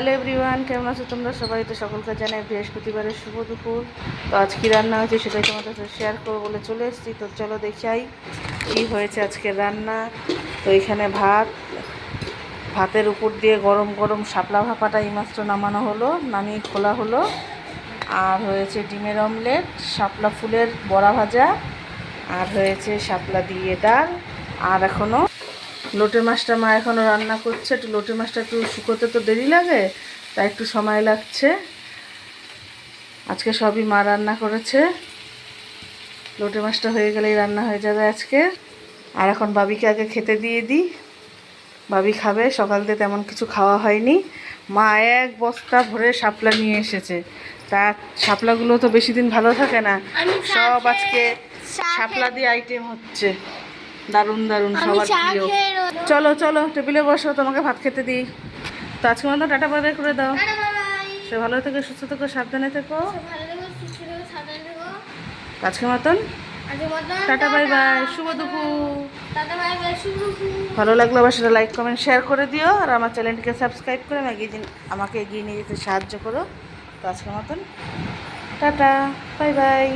Hello everyone, কেমন আছো তোমরা সবাই? তো সকলকে জানাই বৃহস্পতিবারের শুভ দুপুর। তো আজ কি রান্না হয়েছে সেটাই তোমাদের সাথে শেয়ার করবো বলে চলে এসেছি। তো চলো দেখাই কি হয়েছে আজকের রান্না। তো এখানে ভাতের উপর দিয়ে গরম গরম শাপলা ভাপাটা এই মাত্র নামানো হলো, নামিয়ে খোলা হলো। আর হয়েছে ডিমের অমলেট, শাপলা ফুলের বড়া ভাজা, আর হয়েছে শাপলা দিয়ে ডাল। আর এখনও লোটে মাছটা মা এখনও রান্না করছে। একটু লোটে মাছটা একটু শুকোতে তো দেরি লাগে, তাই একটু সময় লাগছে। আজকে সবই মা রান্না করেছে। লোটে মাছটা হয়ে গেলেই রান্না হয়ে যাবে আজকে। আর এখন বাবিকে আগে খেতে দিয়ে দিই, বাবি খাবে। সকাল থেকে তেমন কিছু খাওয়া হয়নি। মা এক বস্তা ভরে শাপলা নিয়ে এসেছে। তা শাপলাগুলো তো বেশি দিন ভালো থাকে না, সব আজকে শাপলা দিয়ে আইটেম হচ্ছে। দারুণ দারুণ, সবার প্রিয়। চলো চলো টেবিলে বসো, তোমাকে ভাত খেতে দিই। তো আজকে মতো টাটা বাই বাই করে দাও। সে ভালো থেকে সুস্থ থেকো, সাবধানে থেকো। আজকে মতন টাটা বাই বাই, শুভ দুপুর। ভালো লাগলো আবার সেটা লাইক কমেন্ট শেয়ার করে দিও। আর আমার চ্যানেলটিকে সাবস্ক্রাইব করে আমাকে এগিয়ে নিয়ে যেতে সাহায্য করো। তো আজকের মতন টাটা বাই বাই।